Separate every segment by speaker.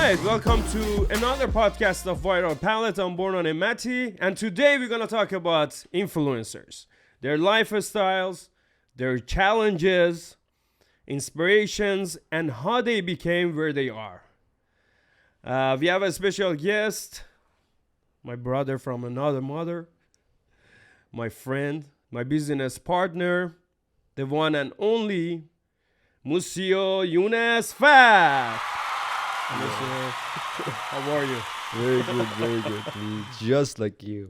Speaker 1: right, welcome to another podcast of Viral Palette. I'm Born on Emati, and today we're gonna talk about influencers, their lifestyles, their challenges, inspirations, and how they became where they are. We have a special guest, my brother from another mother, my friend, my business partner, the one and only Monsieur Unes Fath. Monsieur, how are you?
Speaker 2: Very good. Me, just like you.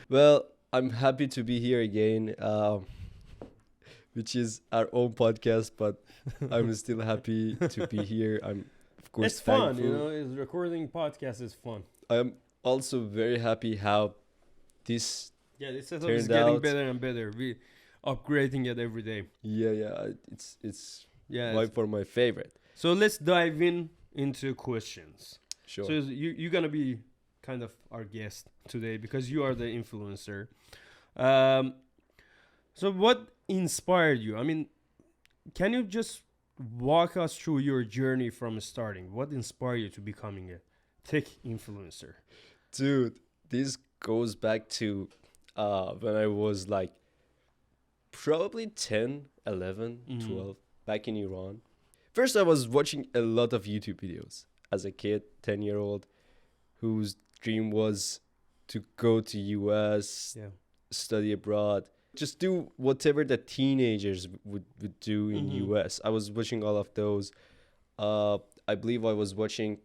Speaker 2: Well, I'm happy to be here again, which is our own podcast, but I'm still happy to be here. I'm, of course,
Speaker 1: It's fun,
Speaker 2: thankful.
Speaker 1: it's recording podcast is fun.
Speaker 2: I'm also very happy how this,
Speaker 1: Yeah, this setup
Speaker 2: Turned
Speaker 1: is getting
Speaker 2: out-
Speaker 1: better and better. We upgrading it every day.
Speaker 2: it's
Speaker 1: Yeah.
Speaker 2: by far my favorite.
Speaker 1: So let's dive into questions.
Speaker 2: Sure.
Speaker 1: So you're gonna be kind of our guest today because you are the influencer. So what inspired you? I mean, can you just walk us through your journey from starting? What inspired you to becoming a tech influencer?
Speaker 2: Dude, this goes back to when I was like probably 10, 11,
Speaker 1: Mhm.
Speaker 2: 12, back in Iran. First, I was watching a lot of YouTube videos as a kid, 10-year-old, whose dream was to go to US,
Speaker 1: Yeah.
Speaker 2: study abroad, just do whatever the teenagers would do in
Speaker 1: Mhm.
Speaker 2: US. I was watching all of those. I believe I was watching,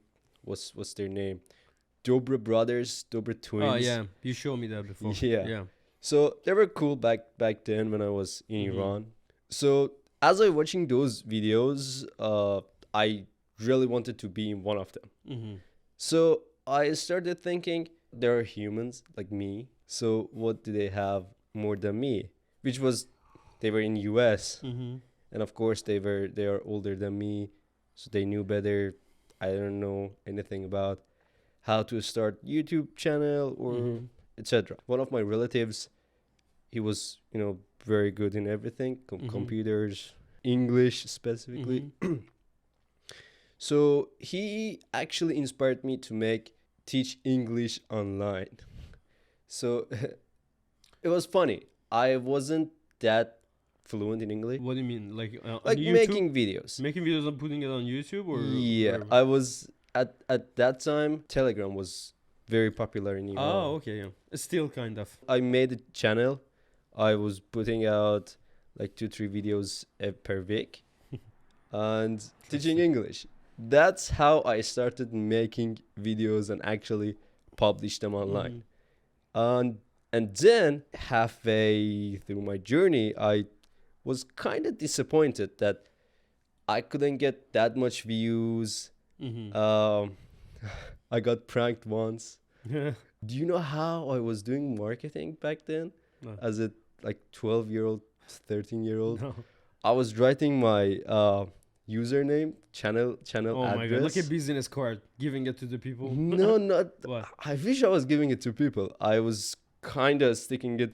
Speaker 2: what's their name? Dobra Brothers, Dobra Twins.
Speaker 1: Oh yeah, you showed me that before.
Speaker 2: Yeah.
Speaker 1: Yeah.
Speaker 2: So they were cool back then when I was in
Speaker 1: Mhm.
Speaker 2: Iran. So as I watching those videos, I really wanted to be in one of them.
Speaker 1: Mm-hmm.
Speaker 2: So I started thinking they're humans like me. So what do they have more than me? Which was they were in US,
Speaker 1: Mm-hmm.
Speaker 2: and of course they are older than me, so they knew better. I don't know anything about how to start YouTube channel or
Speaker 1: Mm-hmm.
Speaker 2: etc. One of my relatives, he was, very good in everything,
Speaker 1: Mhm.
Speaker 2: computers, English specifically.
Speaker 1: Mm-hmm.
Speaker 2: So he actually inspired me to teach English online. So it was funny. I wasn't that fluent in English.
Speaker 1: What do you mean, like on
Speaker 2: Like
Speaker 1: YouTube?
Speaker 2: making videos.
Speaker 1: Making videos and putting it on YouTube, or
Speaker 2: Yeah,
Speaker 1: wherever?
Speaker 2: I was at that time. Telegram was very popular in Iran.
Speaker 1: Oh, okay, yeah. It's still kind of.
Speaker 2: I made a channel. I was putting out like 2-3 videos per week and teaching English. That's how I started making videos and actually publish them online. And then halfway through my journey, I was kind of disappointed that I couldn't get that much views.
Speaker 1: Mm-hmm.
Speaker 2: I got pranked once.
Speaker 1: Mm-hmm.
Speaker 2: Do you know how I was doing marketing back then?
Speaker 1: No.
Speaker 2: As a 12-year-old, 13-year-old,
Speaker 1: No.
Speaker 2: I was writing my username, channel
Speaker 1: Oh my god,
Speaker 2: address.
Speaker 1: like a business card, giving it to the people.
Speaker 2: No, not.
Speaker 1: What?
Speaker 2: I wish I was giving it to people. I was kind of sticking it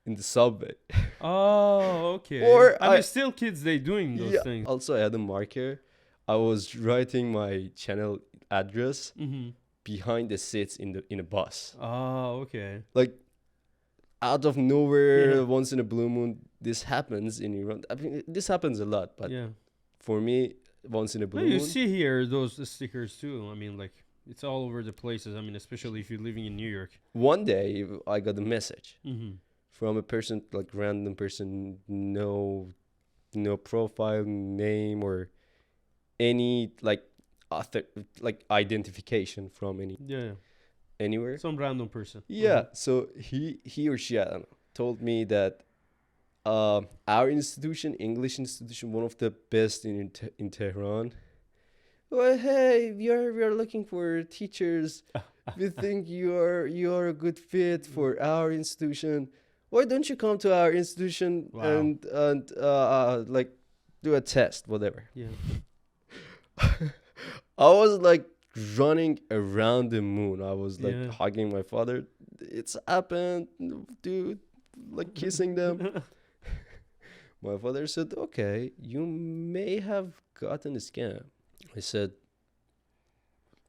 Speaker 2: in the subway.
Speaker 1: Oh, okay.
Speaker 2: Or
Speaker 1: I mean,
Speaker 2: I-
Speaker 1: still kids, they doing those
Speaker 2: Yeah.
Speaker 1: things.
Speaker 2: Also, I had a marker. I was writing my channel address
Speaker 1: Mm-hmm.
Speaker 2: behind the seats in a bus.
Speaker 1: Oh, okay.
Speaker 2: Like out of nowhere,
Speaker 1: Yeah.
Speaker 2: once in a blue moon, this happens in Iran. I mean, this happens a lot, but
Speaker 1: Yeah.
Speaker 2: for me, once in a
Speaker 1: No,
Speaker 2: blue
Speaker 1: you
Speaker 2: moon.
Speaker 1: see here those stickers too. I mean, like it's all over the places. I mean, especially if you're living in New York.
Speaker 2: One day, I got a message
Speaker 1: Mm-hmm.
Speaker 2: from a person, like random person, no profile name or any like identification from
Speaker 1: Yeah.
Speaker 2: anywhere.
Speaker 1: Some random person.
Speaker 2: Yeah, so he or she, I don't know, told me that our institution, English institution, one of the best in Tehran. Well, hey, we are looking for teachers. We think you are a good fit for our institution. Why don't you come to our institution
Speaker 1: Wow.
Speaker 2: and like do a test, whatever.
Speaker 1: Yeah.
Speaker 2: I was like running around the moon. I was like
Speaker 1: Yeah.
Speaker 2: hugging my father. It's happened, dude. Like kissing them. My father said, "Okay, you may have gotten a scam." I said,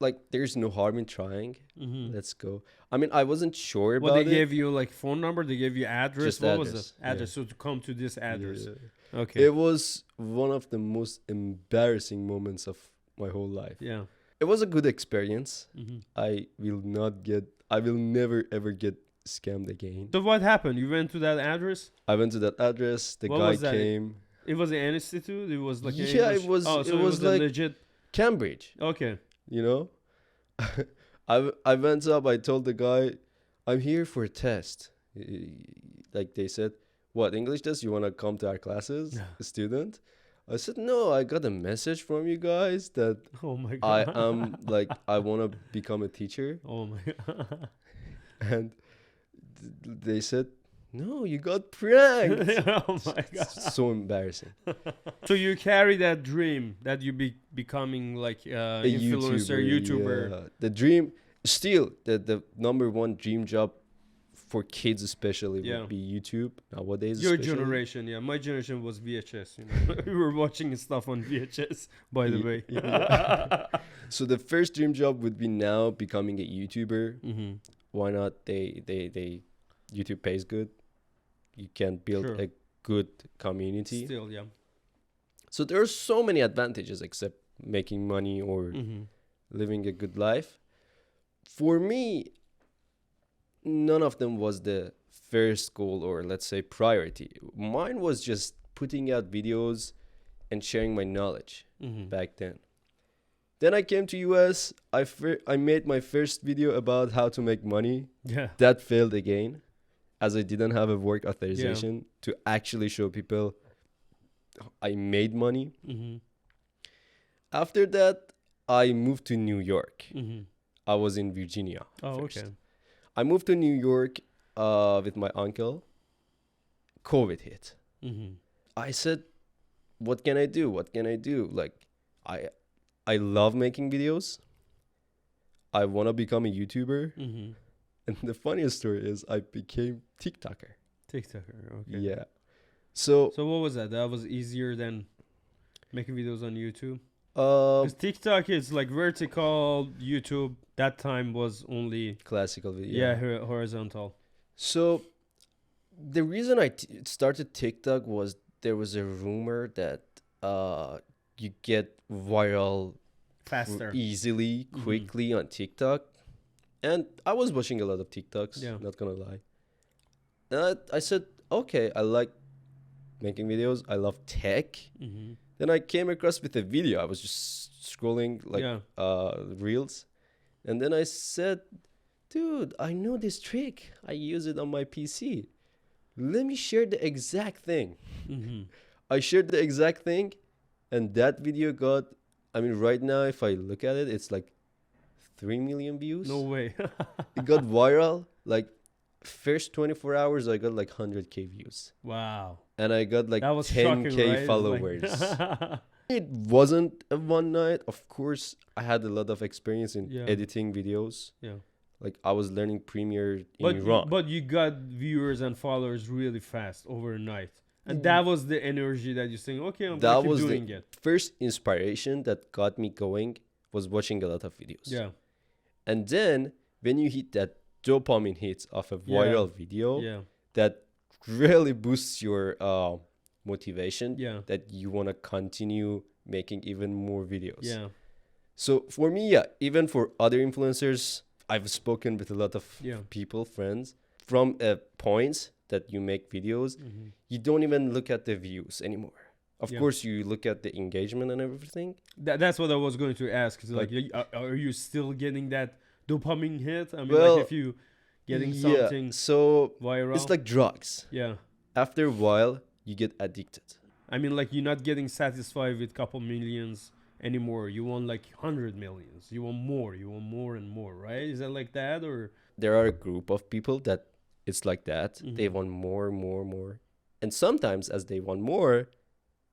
Speaker 2: like there's no harm in trying.
Speaker 1: Mm-hmm.
Speaker 2: Let's go. I mean, I wasn't sure
Speaker 1: Well,
Speaker 2: about
Speaker 1: they
Speaker 2: it.
Speaker 1: gave you like phone number. They gave you address.
Speaker 2: Just
Speaker 1: What was
Speaker 2: address,
Speaker 1: it? Address. So to come to this address.
Speaker 2: Yeah.
Speaker 1: Okay.
Speaker 2: It was one of the most embarrassing moments of my whole life.
Speaker 1: Yeah.
Speaker 2: It was a good experience.
Speaker 1: Mm-hmm.
Speaker 2: I will never ever get scammed again.
Speaker 1: So what happened? You went to that address?
Speaker 2: I went to that address. The
Speaker 1: What
Speaker 2: guy
Speaker 1: was that?
Speaker 2: came.
Speaker 1: It was an institute. It was like an
Speaker 2: Yeah,
Speaker 1: English-
Speaker 2: it was.
Speaker 1: Oh, so
Speaker 2: it was
Speaker 1: a
Speaker 2: like
Speaker 1: legit.
Speaker 2: Cambridge.
Speaker 1: Okay.
Speaker 2: You know, I went up. I told the guy, I'm here for a test. Like they said, what English test? You wanna come to our classes, a student? I said no. I got a message from you guys that
Speaker 1: Oh my
Speaker 2: I
Speaker 1: god.
Speaker 2: am like I wanna become a teacher,
Speaker 1: Oh my god.
Speaker 2: and they said no. You got pranked.
Speaker 1: Oh my god.
Speaker 2: So embarrassing.
Speaker 1: So you carry that dream that you be becoming like
Speaker 2: A
Speaker 1: influencer, YouTuber.
Speaker 2: yeah. The dream, still the number one dream job for kids especially
Speaker 1: Yeah.
Speaker 2: would be YouTube nowadays.
Speaker 1: Your
Speaker 2: especially.
Speaker 1: generation, yeah. My generation was VHS. You know, we were watching stuff on VHS. By the way.
Speaker 2: Yeah. So the first dream job would be now becoming a YouTuber.
Speaker 1: Mm-hmm.
Speaker 2: Why not? They YouTube pays good. You can build
Speaker 1: Sure.
Speaker 2: a good community.
Speaker 1: Still, yeah.
Speaker 2: So there are so many advantages except making money or
Speaker 1: Mm-hmm.
Speaker 2: living a good life. For me, none of them was the first goal or let's say priority. Mine was just putting out videos and sharing my knowledge
Speaker 1: Mm-hmm.
Speaker 2: back then. Then I came to US. I made my first video about how to make money.
Speaker 1: Yeah.
Speaker 2: That failed again as I didn't have a work authorization to actually show people I made money.
Speaker 1: Mm-hmm.
Speaker 2: After that, I moved to New York.
Speaker 1: Mm-hmm.
Speaker 2: I was in Virginia
Speaker 1: Oh,
Speaker 2: first.
Speaker 1: okay.
Speaker 2: I moved to New York with my uncle. COVID hit.
Speaker 1: Mm-hmm.
Speaker 2: I said, what can I do? What can I do? Like, I love making videos. I want to become a YouTuber.
Speaker 1: Mm-hmm.
Speaker 2: And the funniest story is I became TikToker.
Speaker 1: TikToker. Okay.
Speaker 2: Yeah. So,
Speaker 1: So what was that? That was easier than making videos on YouTube.
Speaker 2: um,
Speaker 1: Because TikTok is like vertical. YouTube that time was only
Speaker 2: classical video.
Speaker 1: yeah, horizontal.
Speaker 2: So the reason I started TikTok was there was a rumor that you get viral
Speaker 1: Faster.
Speaker 2: easily,
Speaker 1: Mhm.
Speaker 2: quickly on TikTok. And I was watching a lot of TikToks,
Speaker 1: Yeah.
Speaker 2: not gonna lie. And I said, okay, I like making videos. I love tech.
Speaker 1: Mm-hmm.
Speaker 2: Then I came across with a video. I was just scrolling like
Speaker 1: Yeah.
Speaker 2: reels. And then I said, dude, I know this trick. I use it on my PC. Let me share the exact thing.
Speaker 1: Mm-hmm.
Speaker 2: I shared the exact thing. And that video got, I mean, right now, if I look at it, it's like 3 million views.
Speaker 1: No way.
Speaker 2: It got viral. Like, first 24 hours, I got like 100K views.
Speaker 1: Wow.
Speaker 2: And I got like
Speaker 1: That was
Speaker 2: 10K
Speaker 1: shocking, right? It's like-
Speaker 2: followers. It wasn't a one night. Of course, I had a lot of experience in
Speaker 1: Yeah.
Speaker 2: editing videos.
Speaker 1: Yeah.
Speaker 2: Like, I was learning Premiere in Iran.
Speaker 1: But you got viewers and followers really fast overnight. And
Speaker 2: Mm.
Speaker 1: that was the energy that you're saying, okay, I'm
Speaker 2: That
Speaker 1: gonna keep
Speaker 2: was the-
Speaker 1: doing it.
Speaker 2: First inspiration that got me going was watching a lot of videos.
Speaker 1: Yeah.
Speaker 2: And then when you hit that dopamine hit of a
Speaker 1: Yeah.
Speaker 2: viral video,
Speaker 1: Yeah.
Speaker 2: that really boosts your motivation
Speaker 1: Yeah.
Speaker 2: that you want to continue making even more videos.
Speaker 1: Yeah.
Speaker 2: So for me, yeah, even for other influencers, I've spoken with a lot of
Speaker 1: Yeah.
Speaker 2: people, friends, from a point that you make videos,
Speaker 1: Mm-hmm.
Speaker 2: you don't even look at the views anymore. Of
Speaker 1: Yeah.
Speaker 2: course, you look at the engagement and everything.
Speaker 1: That's what I was going to ask. Is like,
Speaker 2: Like-
Speaker 1: are you still getting that dopamine hit? I mean,
Speaker 2: Well,
Speaker 1: like if you getting something
Speaker 2: so
Speaker 1: viral.
Speaker 2: it's like drugs.
Speaker 1: yeah.
Speaker 2: After a while, you get addicted.
Speaker 1: I mean, like you're not getting satisfied with couple millions anymore. You want like 100 millions. You want more. You want more and more, right? Is that like that or?
Speaker 2: There are a group of people that it's like that. They
Speaker 1: Mhm.
Speaker 2: want more, more, more. And sometimes as they want more,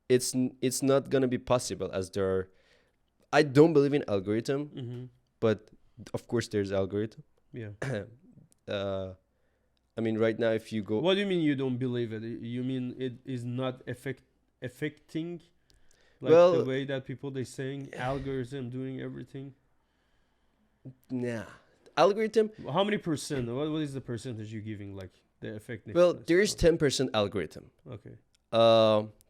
Speaker 2: it's not going to be possible as there are, I don't believe in algorithm,
Speaker 1: Mm-hmm.
Speaker 2: but of course there's algorithm.
Speaker 1: Yeah.
Speaker 2: I mean, right now, if you go,
Speaker 1: What do you mean you don't believe it? You mean it is not affecting, like the
Speaker 2: Well,
Speaker 1: way that people they saying algorithm doing everything?
Speaker 2: Nah. Algorithm,
Speaker 1: How many percent? What is the percentage you're giving, like the effectiveness?
Speaker 2: well, there's 10% algorithm.
Speaker 1: Okay.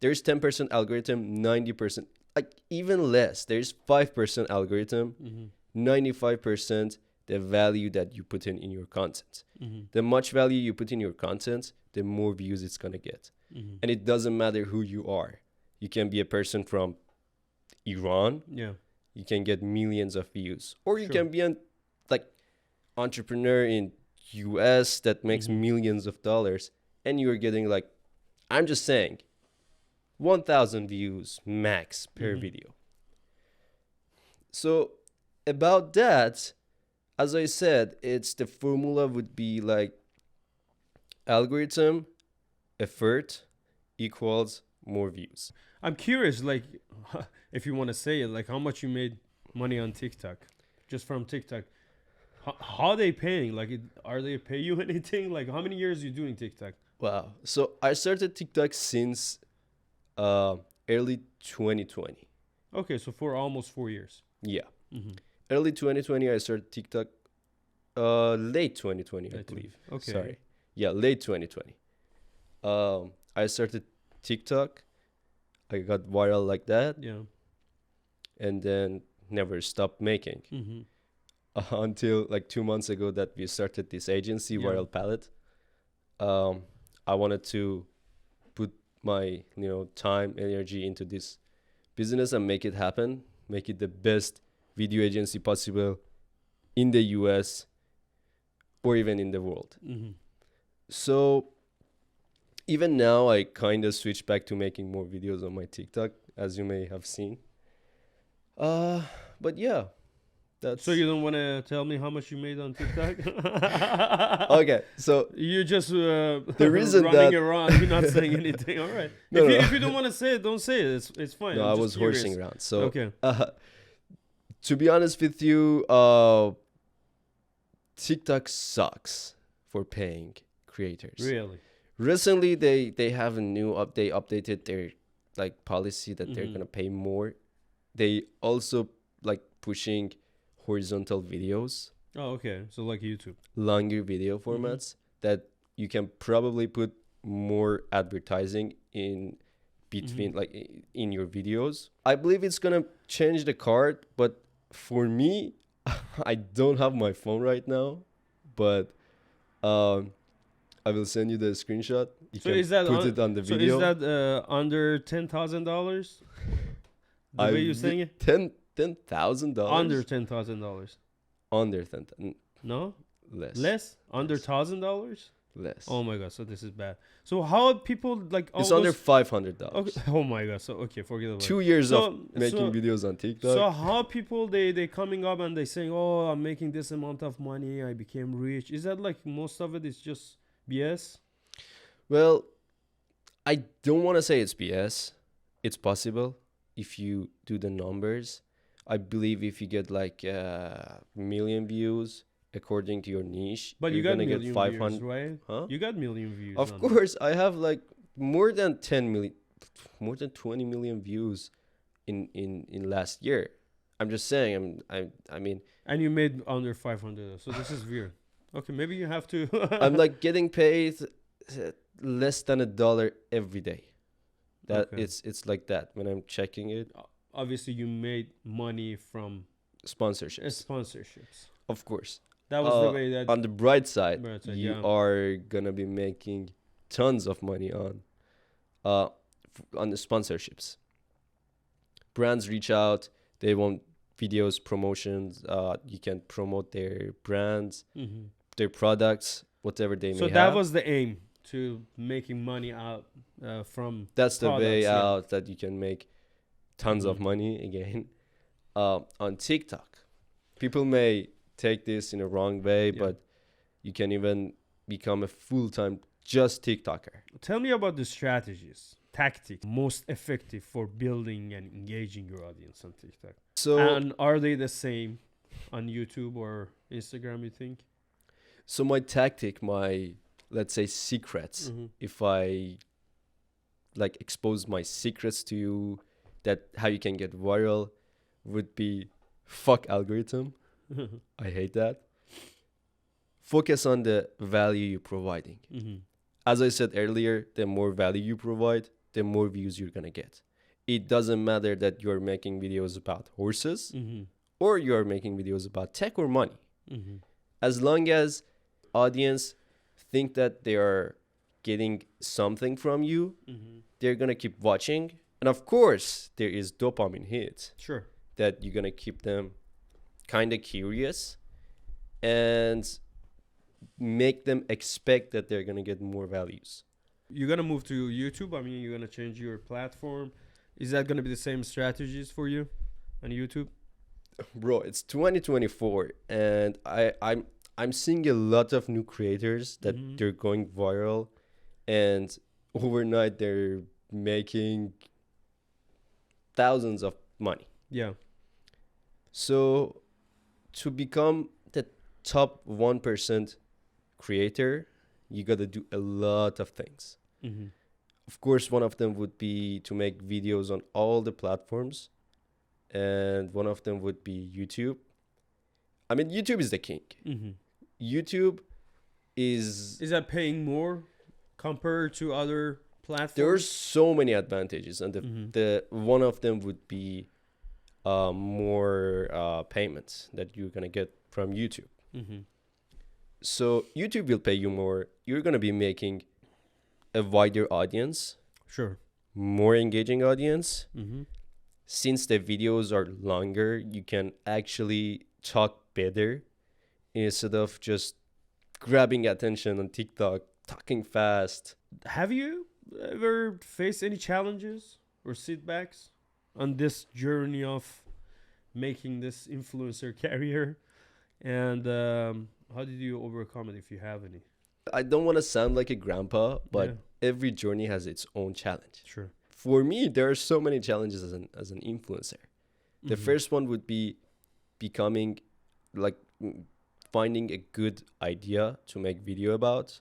Speaker 2: There's 10% algorithm, 90%, like even less. There's 5% algorithm,
Speaker 1: Mm-hmm.
Speaker 2: 95% the value that you put in your content.
Speaker 1: Mm-hmm.
Speaker 2: The much value you put in your content, the more views it's gonna get.
Speaker 1: Mm-hmm.
Speaker 2: And it doesn't matter who you are. You can be a person from Iran,
Speaker 1: Yeah.
Speaker 2: you can get millions of views, or you
Speaker 1: Sure.
Speaker 2: can be an like entrepreneur in US that makes
Speaker 1: Mhm.
Speaker 2: millions of dollars, and you're getting like, I'm just saying, 1,000 views max per
Speaker 1: Mhm.
Speaker 2: video. So about that, as I said, it's the formula would be like algorithm effort equals more views.
Speaker 1: I'm curious, like, if you want to say it, like, how much you made money on TikTok, just from TikTok. How they paying? Like, are they pay you anything? Like, how many years you doing TikTok?
Speaker 2: Wow. So I started TikTok since early 2020.
Speaker 1: Okay, so for almost 4 years.
Speaker 2: Yeah.
Speaker 1: Mm-hmm.
Speaker 2: Early 2020 I started TikTok. Late 2020 I believe.
Speaker 1: Okay.
Speaker 2: Sorry. Yeah, late 2020. I started TikTok. I got viral like that,
Speaker 1: Yeah.
Speaker 2: and then never stopped making
Speaker 1: Mm-hmm.
Speaker 2: until like 2 months ago that we started this agency,
Speaker 1: Yeah.
Speaker 2: Viral Palette. I wanted to put my time, energy into this business and make it happen, make it the best video agency possible in the US or even in the world.
Speaker 1: Mm-hmm.
Speaker 2: So even now I kind of switched back to making more videos on my TikTok, as you may have seen. But yeah, that's
Speaker 1: So you don't want to tell me how much you made on TikTok?
Speaker 2: okay. So
Speaker 1: You just
Speaker 2: the reason
Speaker 1: running
Speaker 2: that
Speaker 1: around, you're not saying anything. All right.
Speaker 2: No, no.
Speaker 1: If you don't want to say it, don't say it. It's fine.
Speaker 2: no,
Speaker 1: I'm
Speaker 2: I
Speaker 1: just
Speaker 2: was
Speaker 1: curious.
Speaker 2: horsing around. So
Speaker 1: Okay.
Speaker 2: to be honest with you, TikTok sucks for paying creators.
Speaker 1: Really?
Speaker 2: Recently, they have a new they updated their like policy that they're
Speaker 1: Mhm.
Speaker 2: gonna pay more. They also like pushing horizontal videos,
Speaker 1: Oh, okay. So like YouTube.
Speaker 2: longer video formats that you can probably put more advertising in between, like in your videos. I believe it's gonna change the card, but for me, I don't have my phone right now, but I will send you the screenshot. You
Speaker 1: So
Speaker 2: can
Speaker 1: is that
Speaker 2: put it on the
Speaker 1: so
Speaker 2: video.
Speaker 1: is that under $10,000? The way you're saying it?
Speaker 2: $10,000
Speaker 1: Under $10,000.
Speaker 2: under 10
Speaker 1: No?
Speaker 2: less
Speaker 1: Less? Under
Speaker 2: Less.
Speaker 1: $1,000?
Speaker 2: less.
Speaker 1: Oh my god, so this is bad. So how people like all
Speaker 2: It's under
Speaker 1: those-
Speaker 2: $500.
Speaker 1: Okay. Oh my god. So okay, forget about it.
Speaker 2: 2 years
Speaker 1: So-
Speaker 2: of making videos on TikTok.
Speaker 1: So how people they coming up and they saying, "Oh, I'm making this amount of money. I became rich." Is that like most of it is just BS?
Speaker 2: Well, I don't want to say it's BS. It's possible if you do the numbers. I believe if you get like a million views according to your niche,
Speaker 1: But you
Speaker 2: you're
Speaker 1: got
Speaker 2: gonna
Speaker 1: million
Speaker 2: get
Speaker 1: views,
Speaker 2: 500.
Speaker 1: right?
Speaker 2: Huh?
Speaker 1: You got million views.
Speaker 2: Of
Speaker 1: on it.
Speaker 2: course, I have like more than 10 million, more than 20 million views in last year. I'm just saying. I mean,
Speaker 1: And you made under 500. So this is weird. Okay, maybe you have to.
Speaker 2: I'm like getting paid less than $1 every day. That
Speaker 1: Okay.
Speaker 2: it's like that when I'm checking it.
Speaker 1: Obviously, you made money from
Speaker 2: Sponsorships,
Speaker 1: sponsorships.
Speaker 2: of course.
Speaker 1: That was the way that.
Speaker 2: On the bright side,
Speaker 1: Bright side,
Speaker 2: you
Speaker 1: yeah.
Speaker 2: are gonna be making tons of money on the sponsorships. Brands reach out, they want videos, promotions. You can promote their brands,
Speaker 1: Mhm.
Speaker 2: their products, whatever they
Speaker 1: So
Speaker 2: may
Speaker 1: that
Speaker 2: have.
Speaker 1: was the aim to making money out from.
Speaker 2: That's the way
Speaker 1: products, yeah.
Speaker 2: out that you can make tons of
Speaker 1: Mhm.
Speaker 2: money again on TikTok. People may take this in a wrong way,
Speaker 1: Yeah.
Speaker 2: but you can even become a full-time just TikToker.
Speaker 1: Tell me about the strategies, tactics most effective for building and engaging your audience on TikTok.
Speaker 2: So
Speaker 1: And are they the same on YouTube or Instagram, you think?
Speaker 2: so my tactic, my let's say secrets,
Speaker 1: Mhm.
Speaker 2: if I like expose my secrets to you, that how you can get viral, would be fuck algorithm. I hate that. Focus on the value you're providing.
Speaker 1: Mm-hmm.
Speaker 2: As I said earlier, the more value you provide, the more views you're gonna get. It doesn't matter that you're making videos about horses
Speaker 1: Mm-hmm.
Speaker 2: or you're making videos about tech or money.
Speaker 1: Mm-hmm.
Speaker 2: As long as audience think that they are getting something from you,
Speaker 1: Mm-hmm.
Speaker 2: they're gonna keep watching. And of course, there is dopamine hit
Speaker 1: Sure.
Speaker 2: that you're gonna keep them kind of curious and make them expect that they're gonna get more values.
Speaker 1: You're gonna move to YouTube. I mean, you're gonna change your platform. Is that gonna be the same strategies for you on YouTube?
Speaker 2: Bro, it's 2024 and I'm seeing a lot of new creators that
Speaker 1: Mhm.
Speaker 2: they're going viral and overnight they're making thousands of money.
Speaker 1: Yeah.
Speaker 2: So to become the top 1% creator, you got to do a lot of things.
Speaker 1: Mm-hmm.
Speaker 2: Of course, one of them would be to make videos on all the platforms, and one of them would be YouTube. I mean, YouTube is the king.
Speaker 1: Mm-hmm.
Speaker 2: YouTube is
Speaker 1: Is that paying more compared to other platforms?
Speaker 2: there's so many advantages, and
Speaker 1: Mhm.
Speaker 2: the one of them would be more payments that you're gonna get from YouTube.
Speaker 1: Mm-hmm.
Speaker 2: So YouTube will pay you more. You're gonna be making a wider audience,
Speaker 1: Sure.
Speaker 2: more engaging audience.
Speaker 1: Mm-hmm.
Speaker 2: Since the videos are longer, you can actually talk better instead of just grabbing attention on TikTok, talking fast.
Speaker 1: Have you ever faced any challenges or setbacks on this journey of making this influencer career? And how did you overcome it, if you have any?
Speaker 2: I don't want to sound like a grandpa, but
Speaker 1: Yeah.
Speaker 2: every journey has its own challenge.
Speaker 1: Sure.
Speaker 2: For me, there are so many challenges as an influencer. The
Speaker 1: Mhm.
Speaker 2: first one would be becoming like finding a good idea to make video about.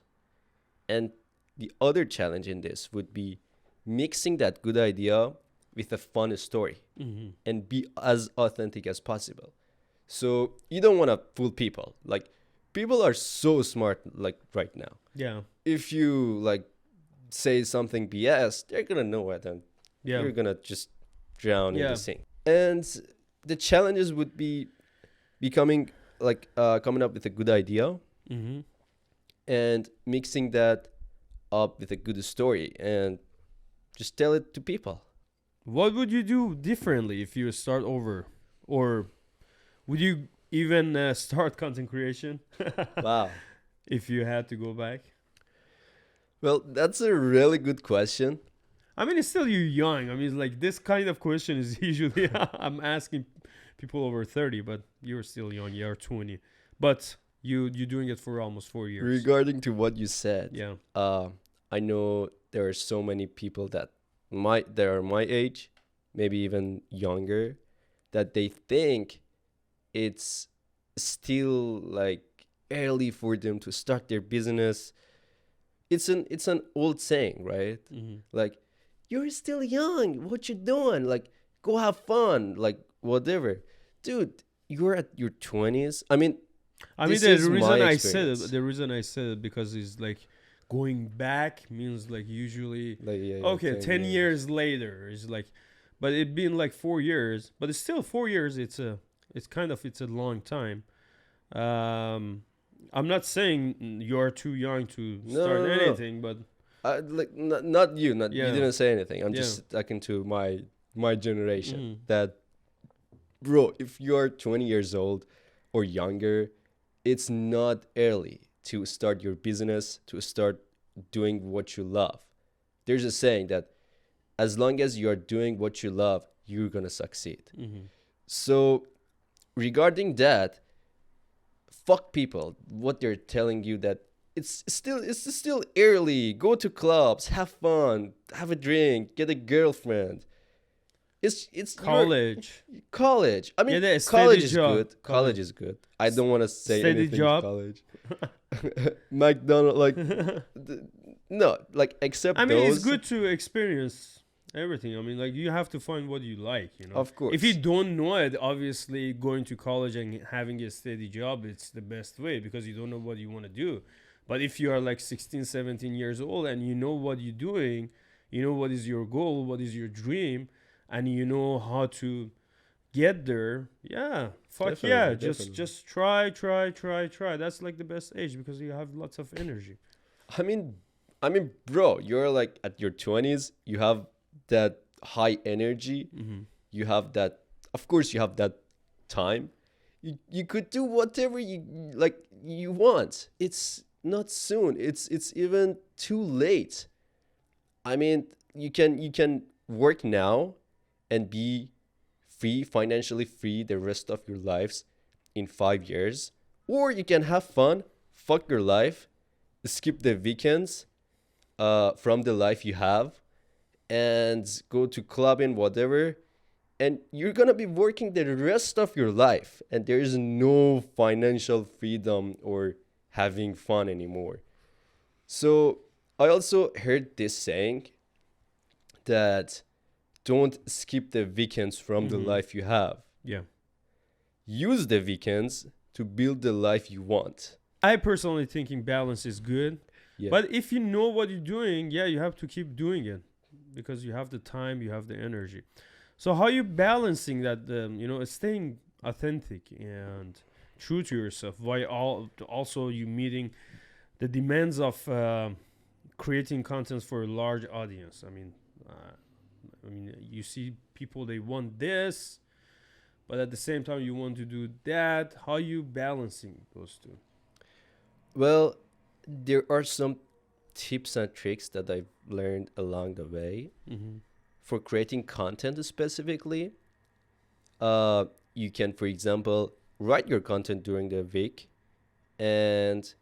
Speaker 2: And the other challenge in this would be mixing that good idea with a fun story
Speaker 1: Mhm.
Speaker 2: and be as authentic as possible. So you don't want to fool people. Like people are so smart like right now.
Speaker 1: Yeah.
Speaker 2: If you like say something BS, they're gonna know it and
Speaker 1: Yeah.
Speaker 2: you're gonna just drown in
Speaker 1: Yeah.
Speaker 2: the sink. And the challenges would be becoming like coming up with a good idea
Speaker 1: Mm-hmm.
Speaker 2: and mixing that up with a good story and just tell it to people.
Speaker 1: What would you do differently if you start over? Or would you even start content creation
Speaker 2: Wow.
Speaker 1: if you had to go back?
Speaker 2: Well, that's a really good question.
Speaker 1: I mean, it's still you're young. I mean, it's like this kind of question is usually I'm asking people over 30, but you're still young. You're 20, but you're doing it for almost 4 years.
Speaker 2: Regarding to what you said,
Speaker 1: Yeah.
Speaker 2: I know there are so many people that are my age, maybe even younger, that they think it's still like early for them to start their business. It's an old saying, right?
Speaker 1: Mm-hmm.
Speaker 2: Like, you're still young. What you doing? Like, go have fun. Like, whatever. Dude, you're at your 20s. I mean, this
Speaker 1: the
Speaker 2: is
Speaker 1: reason
Speaker 2: my
Speaker 1: I said
Speaker 2: experience.
Speaker 1: it, the reason I said it because it's like going back means like usually
Speaker 2: like yeah,
Speaker 1: okay, 10 years later is like, but it been like 4 years, but it's still 4 years. It's a long time. I'm not saying you're too young to start
Speaker 2: no.
Speaker 1: anything, but
Speaker 2: Like not you. Not
Speaker 1: Yeah.
Speaker 2: you didn't say anything. I'm
Speaker 1: Yeah.
Speaker 2: just talking to my generation.
Speaker 1: Mhm.
Speaker 2: That, bro, if you're 20 years old or younger, it's not early to start your business, to start doing what you love. There's a saying that as long as you're doing what you love, you're gonna succeed.
Speaker 1: Mhm.
Speaker 2: So regarding that, fuck people. What they're telling you that it's still early. Go to clubs, have fun, have a drink, get a girlfriend. It's college. I mean,
Speaker 1: Yeah, the
Speaker 2: college
Speaker 1: steady
Speaker 2: is
Speaker 1: job.
Speaker 2: good. College is good. I don't want to say
Speaker 1: Steady
Speaker 2: anything
Speaker 1: job.
Speaker 2: college. McDonald, like no, like except
Speaker 1: I mean,
Speaker 2: those.
Speaker 1: it's good to experience Everything. I mean, like you have to find what you like, you know.
Speaker 2: Of course.
Speaker 1: If you don't know it, obviously going to college and having a steady job, it's the best way because you don't know what you want to do. But if you are like 16, 17 years old and you know what you're doing, you know what is your goal, what is your dream, and you know how to get there, yeah, fuck
Speaker 2: Definitely,
Speaker 1: yeah,
Speaker 2: definitely.
Speaker 1: just try. That's like the best age because you have lots of energy.
Speaker 2: I mean, bro, you're like at your 20s, you have that high energy,
Speaker 1: Mm-hmm.
Speaker 2: you have that, of course, you have that time. You could do whatever you want. It's not soon. It's even too late. I mean, you can work now and be free, financially free the rest of your lives in 5 years, or you can have fun, fuck your life, skip the weekends from the life you have, and go to clubbing, whatever, and you're gonna be working the rest of your life, and there is no financial freedom or having fun anymore. So I also heard this saying that don't skip the weekends from the
Speaker 1: Mm-hmm.
Speaker 2: life you have.
Speaker 1: Yeah.
Speaker 2: Use the weekends to build the life you want.
Speaker 1: I personally thinking balance is good.
Speaker 2: Yeah.
Speaker 1: But if you know what you're doing, yeah, you have to keep doing it because you have the time, you have the energy. So how you balancing that? Staying authentic and true to yourself while also you meeting the demands of creating contents for a large audience. You see people they want this, but at the same time you want to do that. How you balancing those two?
Speaker 2: Well, there are some tips and tricks that I've learned along the way
Speaker 1: Mm-hmm.
Speaker 2: for creating content specifically. You can, for example, write your content during the week and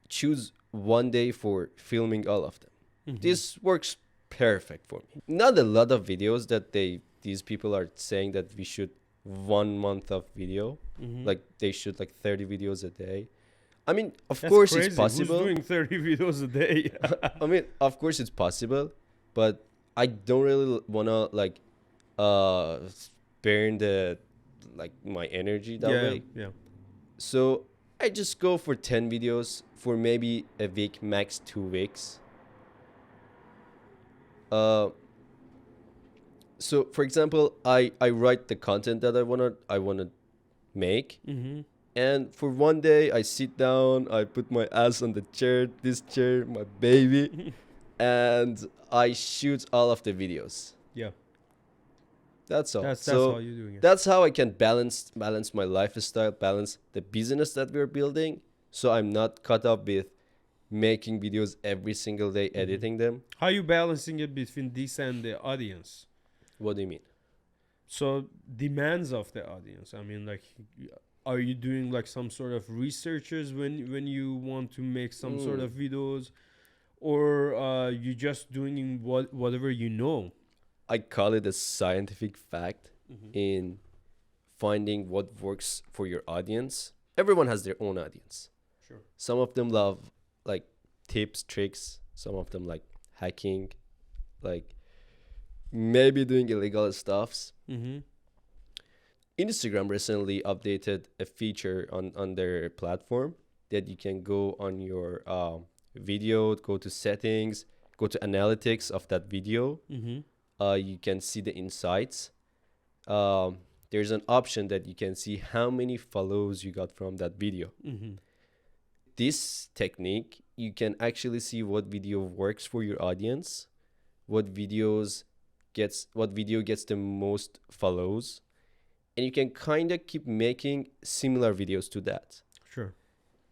Speaker 2: choose one day for filming all of them.
Speaker 1: Mm-hmm.
Speaker 2: This works perfect for me. Not a lot of videos that these people are saying that we should 1 month of video,
Speaker 1: Mm-hmm.
Speaker 2: like they should like 30 videos a day. I mean, of
Speaker 1: That's
Speaker 2: course
Speaker 1: crazy.
Speaker 2: it's possible.
Speaker 1: Who's doing 30 videos a day?
Speaker 2: I mean, of course it's possible, but I don't really wanna like uh burn the like my energy that
Speaker 1: yeah,
Speaker 2: way.
Speaker 1: yeah.
Speaker 2: So I just go for 10 videos for maybe a week, max 2 weeks. Uh, so for example, I write the content that I wanna make,
Speaker 1: Mm-hmm.
Speaker 2: and for one day I sit down, I put my ass on the chair, this chair, my baby, and I shoot all of the videos.
Speaker 1: Yeah,
Speaker 2: That's all.
Speaker 1: that's
Speaker 2: So
Speaker 1: how you're doing it.
Speaker 2: that's how I can balance my lifestyle, balance the business that we're building, so I'm not caught up with making videos every single day,
Speaker 1: Mhm.
Speaker 2: editing them.
Speaker 1: How you balancing it between this and the audience?
Speaker 2: What do you mean?
Speaker 1: So demands of the audience. I mean, like, are you doing like some sort of researches when you want to make some sort of videos, or you just doing whatever you know?
Speaker 2: I call it a scientific fact
Speaker 1: Mm-hmm.
Speaker 2: in finding what works for your audience. Everyone has their own audience.
Speaker 1: Sure.
Speaker 2: Some of them love like tips, tricks. Some of them like hacking, like maybe doing illegal stuffs.
Speaker 1: Mm-hmm.
Speaker 2: Instagram recently updated a feature on their platform that you can go on your video, go to settings, go to analytics of that video.
Speaker 1: Mm-hmm.
Speaker 2: You can see the insights. There's an option that you can see how many follows you got from that video.
Speaker 1: Mm-hmm.
Speaker 2: This technique, you can actually see what video works for your audience, what video gets the most follows, and you can kind of keep making similar videos to that.
Speaker 1: Sure.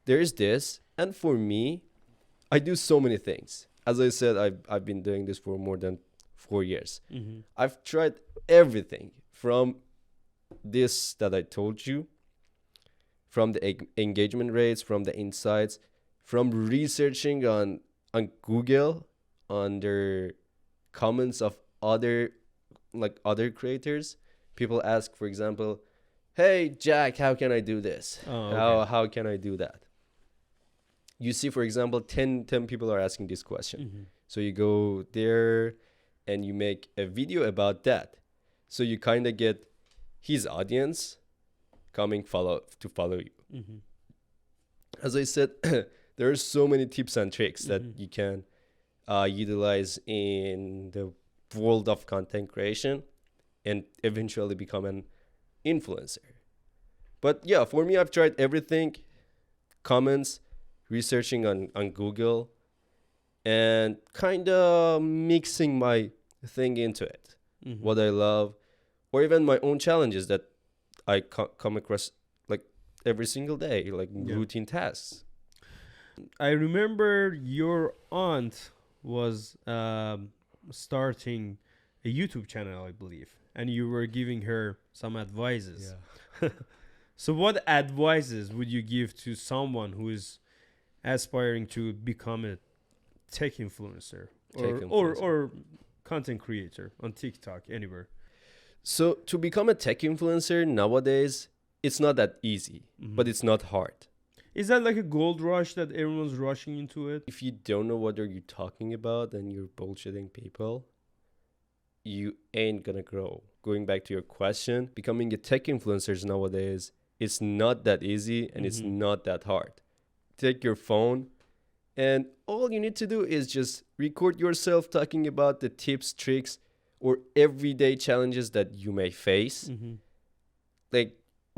Speaker 2: There's this, and for me, I do so many things. As I said, I've been doing this for more than 4 years.
Speaker 1: Mm-hmm.
Speaker 2: I've tried everything from this that I told you, from the engagement rates, from the insights, from researching on Google, on their comments of other creators. People ask, for example, "Hey Jack, how can I do this?
Speaker 1: Oh, okay.
Speaker 2: How can I do that?" You see, for example, 10 people are asking this question.
Speaker 1: Mm-hmm.
Speaker 2: So you go there and you make a video about that. So you kind of get his audience coming to follow you.
Speaker 1: Mm-hmm.
Speaker 2: As I said, there are so many tips and tricks that
Speaker 1: Mm-hmm.
Speaker 2: you can utilize in the world of content creation and eventually become an influencer. But yeah, for me, I've tried everything: comments, researching on Google, and kind of mixing my thing into it.
Speaker 1: Mm-hmm.
Speaker 2: What I love, or even my own challenges that I come across like every single day, like
Speaker 1: Yeah.
Speaker 2: routine tasks.
Speaker 1: I remember your aunt was starting a YouTube channel, I believe, and you were giving her some advices. So, what advices would you give to someone who is aspiring to become a tech influencer or content creator on TikTok, anywhere?
Speaker 2: So to become a tech influencer nowadays, it's not that easy,
Speaker 1: Mhm.
Speaker 2: but it's not hard.
Speaker 1: Is that like a gold rush that everyone's rushing into it?
Speaker 2: If you don't know what are you talking about and you're bullshitting people, you ain't gonna grow. Going back to your question, becoming a tech influencer nowadays, it's not that easy and it's
Speaker 1: Mhm.
Speaker 2: not that hard. Take your phone and all you need to do is just record yourself talking about the tips, tricks, or everyday challenges that you may face.
Speaker 1: Mm-hmm.
Speaker 2: Like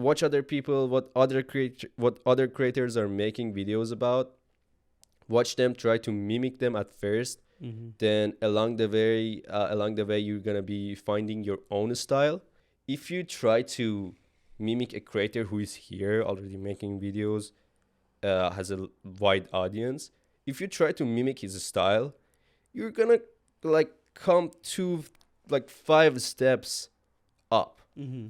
Speaker 2: watch other people, what other creators are making videos about. Watch them, try to mimic them at first.
Speaker 1: Mm-hmm.
Speaker 2: Then along the way, you're gonna be finding your own style. If you try to mimic a creator who is here already making videos, has a wide audience, if you try to mimic his style, you're gonna like come to like 5 steps up
Speaker 1: Mm-hmm.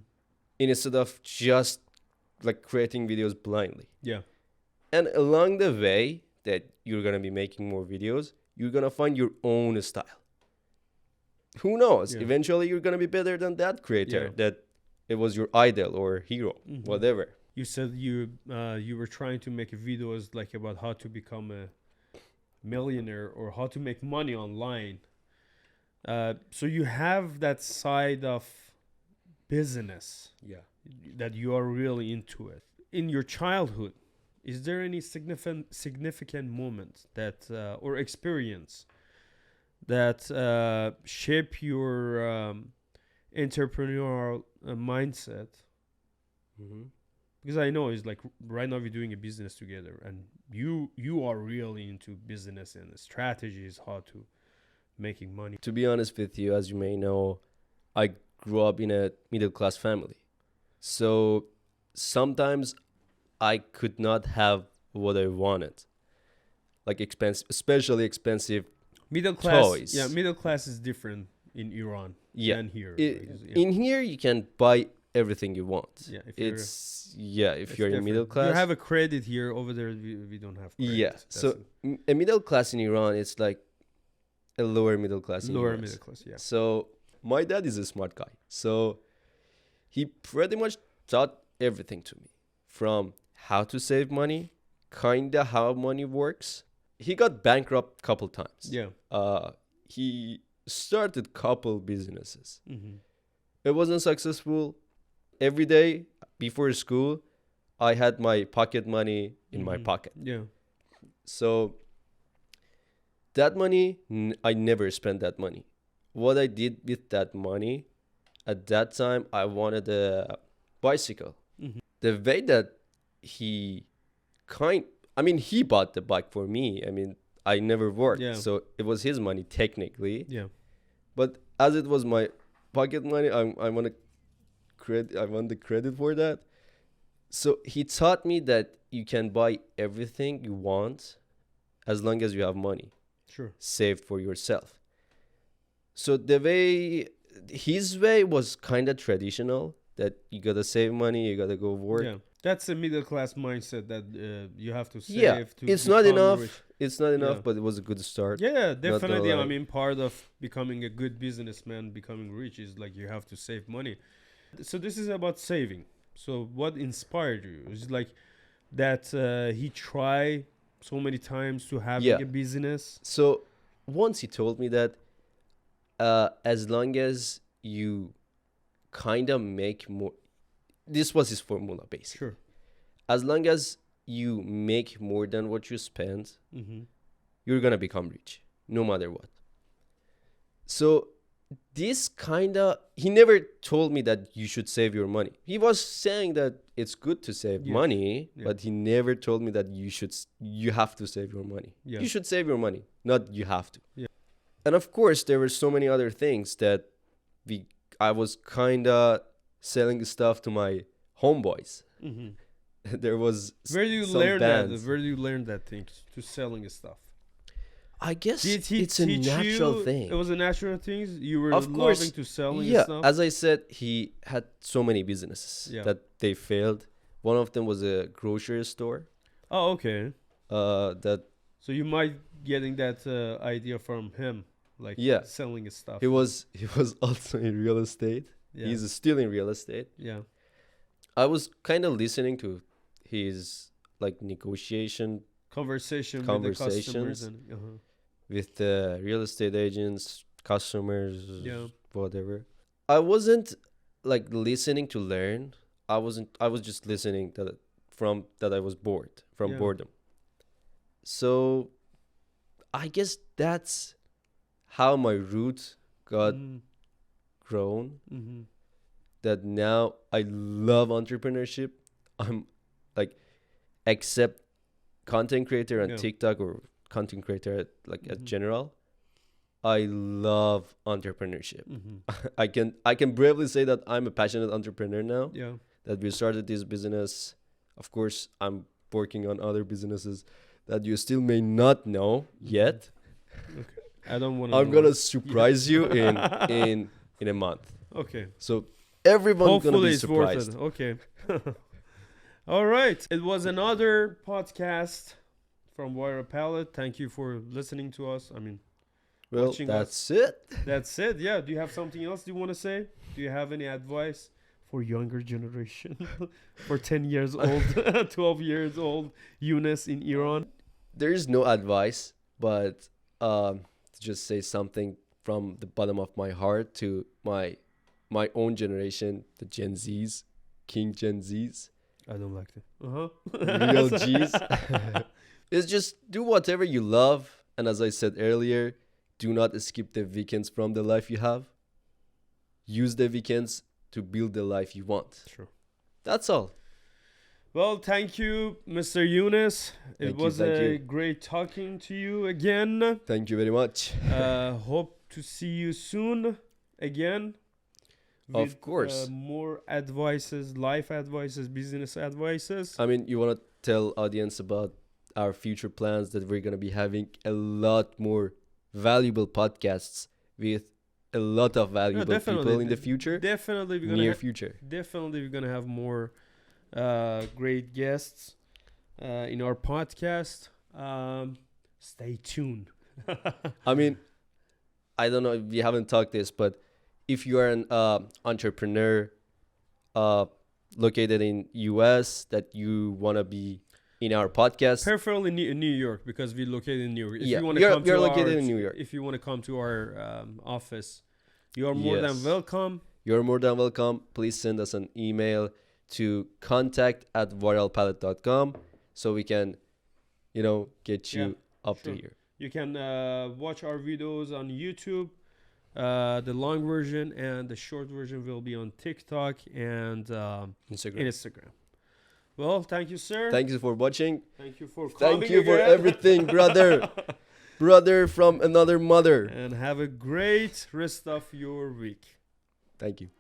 Speaker 2: instead of just like creating videos blindly.
Speaker 1: Yeah.
Speaker 2: And along the way that you're gonna be making more videos, you're gonna find your own style. Who knows?
Speaker 1: Yeah.
Speaker 2: Eventually you're gonna be better than that creator
Speaker 1: Yeah.
Speaker 2: that it was your idol or hero,
Speaker 1: Mhm.
Speaker 2: whatever.
Speaker 1: You said you were trying to make videos like about how to become a millionaire or how to make money online. So you have that side of business
Speaker 2: Yeah.
Speaker 1: that you are really into it. In your childhood, is there any significant moment that or experience that shape your entrepreneurial mindset?
Speaker 2: Mm-hmm.
Speaker 1: Because I know it's like right now we're doing a business together, and you are really into business and the strategies how to making money.
Speaker 2: To be honest with you, as you may know, I grew up in a middle class family. So sometimes I could not have what I wanted. Like especially expensive
Speaker 1: Middle class,
Speaker 2: toys.
Speaker 1: yeah, middle class is different in Iran
Speaker 2: Yeah.
Speaker 1: than here. Yeah.
Speaker 2: In here you can buy everything you want.
Speaker 1: Yeah, if
Speaker 2: If
Speaker 1: it's
Speaker 2: you're in
Speaker 1: different.
Speaker 2: middle class.
Speaker 1: You have a credit here. Over there, we don't have credit.
Speaker 2: Yeah.
Speaker 1: That's
Speaker 2: So a middle class in Iran, it's like a lower middle class in
Speaker 1: lower
Speaker 2: US.
Speaker 1: middle class. Yeah.
Speaker 2: So my dad is a smart guy. So he pretty much taught everything to me, from how to save money, kinda how money works. He got bankrupt couple times.
Speaker 1: Yeah.
Speaker 2: He started couple businesses.
Speaker 1: Mm-hmm.
Speaker 2: It wasn't successful. Every day before school, I had my pocket money in my pocket.
Speaker 1: Yeah.
Speaker 2: So that money, I never spent that money. What I did with that money, at that time, I wanted a bicycle.
Speaker 1: Mhm.
Speaker 2: The way that he he bought the bike for me. I mean, I never worked.
Speaker 1: Yeah.
Speaker 2: So it was his money technically.
Speaker 1: Yeah.
Speaker 2: But as it was my pocket money, I want the credit for that. So he taught me that you can buy everything you want as long as you have money
Speaker 1: Sure.
Speaker 2: saved for yourself. So his way was kind of traditional, that you gotta save money, you gotta go work.
Speaker 1: Yeah. That's a middle class mindset that you have to save.
Speaker 2: Yeah,
Speaker 1: to
Speaker 2: it's not
Speaker 1: become
Speaker 2: enough.
Speaker 1: rich.
Speaker 2: It's not enough,
Speaker 1: Yeah.
Speaker 2: but it was a good start.
Speaker 1: Yeah, definitely. I
Speaker 2: lie.
Speaker 1: mean, part of becoming a good businessman, becoming rich, is like you have to save money. So this is about saving. So what inspired you? Is it like that he tried so many times to having
Speaker 2: Yeah.
Speaker 1: a business?
Speaker 2: So once he told me that, as long as you kind of make more, this was his formula basically.
Speaker 1: Sure.
Speaker 2: As long as you make more than what you spend,
Speaker 1: Mm-hmm.
Speaker 2: you're gonna become rich, no matter what. So this kind of, he never told me that you should save your money. He was saying that it's good to save
Speaker 1: Yes.
Speaker 2: money,
Speaker 1: Yeah.
Speaker 2: but he never told me that you have to save your money.
Speaker 1: Yeah.
Speaker 2: You should save your money, not you have to.
Speaker 1: Yeah.
Speaker 2: And of course, there were so many other things that I was kind of selling stuff to my homeboys.
Speaker 1: Mm-hmm.
Speaker 2: There was
Speaker 1: Where do you
Speaker 2: some
Speaker 1: learn
Speaker 2: bands.
Speaker 1: that? Where do you learn that thing to selling stuff?
Speaker 2: I guess
Speaker 1: Did he
Speaker 2: it's a
Speaker 1: teach
Speaker 2: natural
Speaker 1: you?
Speaker 2: thing.
Speaker 1: It was a natural thing. You were
Speaker 2: Of course.
Speaker 1: loving to selling
Speaker 2: Yeah,
Speaker 1: stuff.
Speaker 2: as I said, he had so many businesses
Speaker 1: Yeah.
Speaker 2: that they failed. One of them was a grocery store.
Speaker 1: Oh, okay.
Speaker 2: That
Speaker 1: So you might getting that idea from him, like
Speaker 2: Yeah.
Speaker 1: selling his stuff.
Speaker 2: he was also in real estate.
Speaker 1: Yeah.
Speaker 2: He's still in real estate.
Speaker 1: Yeah.
Speaker 2: I was kind of listening to his like negotiation
Speaker 1: Conversations with the customers and
Speaker 2: with the real estate agents, customers,
Speaker 1: Yeah.
Speaker 2: whatever. I wasn't like listening to learn. I was just listening that I was bored from
Speaker 1: Yeah.
Speaker 2: boredom. So I guess that's how my roots got grown.
Speaker 1: Mm-hmm.
Speaker 2: That now I love entrepreneurship. I'm like, except content creator on
Speaker 1: Yeah.
Speaker 2: TikTok or content creator at
Speaker 1: Mhm.
Speaker 2: general, I love entrepreneurship.
Speaker 1: Mm-hmm.
Speaker 2: I can bravely say that I'm a passionate entrepreneur now.
Speaker 1: Yeah.
Speaker 2: That we started this business. Of course, I'm working on other businesses that you still may not know yet.
Speaker 1: I don't want to.
Speaker 2: I'm gonna surprise you in a month.
Speaker 1: Okay.
Speaker 2: So everyone's gonna
Speaker 1: Hopefully
Speaker 2: be
Speaker 1: it's worth
Speaker 2: surprised.
Speaker 1: it. Okay. All right. It was another podcast from Viral Palette. Thank you for listening to us. I mean,
Speaker 2: Well,
Speaker 1: watching
Speaker 2: that's it.
Speaker 1: that's it. Yeah. Do you have something else you want to say? Do you have any advice for younger generation? For 10 years old, 12 years old, Unes in Iran?
Speaker 2: There is no advice, but to just say something from the bottom of my heart to my own generation, the Gen Zs, King Gen Zs,
Speaker 1: I don't like it. Uh-huh.
Speaker 2: real Gs. Is just do whatever you love, and as I said earlier, do not skip the weekends from the life you have. Use the weekends to build the life you want.
Speaker 1: Sure.
Speaker 2: That's all.
Speaker 1: Well, thank you, Mr. Unes. It
Speaker 2: Thank you,
Speaker 1: was
Speaker 2: thank you.
Speaker 1: great talking to you again.
Speaker 2: Thank you very much.
Speaker 1: Hope to see you soon again.
Speaker 2: Of
Speaker 1: with,
Speaker 2: course.
Speaker 1: More advices, life advices, business advices.
Speaker 2: I mean, you want to tell audience about our future plans that we're going to be having a lot more valuable podcasts with a lot of valuable
Speaker 1: definitely.
Speaker 2: people in the future,
Speaker 1: Definitely, we're gonna
Speaker 2: near future.
Speaker 1: definitely we're gonna have more great guests in our podcast. Stay tuned.
Speaker 2: I mean, I don't know if we haven't talked this, but if you are an entrepreneur located in US that you want to be in our podcast,
Speaker 1: Preferably in New York, because we're located in New York. If
Speaker 2: Yeah,
Speaker 1: you want to
Speaker 2: you're-
Speaker 1: come
Speaker 2: you're
Speaker 1: to
Speaker 2: located
Speaker 1: our,
Speaker 2: in New York.
Speaker 1: If you want to come to our office, you are more than
Speaker 2: Yes.
Speaker 1: welcome.
Speaker 2: you're more than welcome. Please send us an email to contact@viralpalette.com so we can, get you up
Speaker 1: sure.
Speaker 2: to here.
Speaker 1: You can watch our videos on YouTube. The long version and the short version will be on TikTok and
Speaker 2: Instagram.
Speaker 1: Instagram. Well, thank you, sir.
Speaker 2: Thank you for watching.
Speaker 1: Thank you for coming
Speaker 2: Thank you for
Speaker 1: again.
Speaker 2: everything, brother. Brother from another mother.
Speaker 1: And have a great rest of your week.
Speaker 2: Thank you.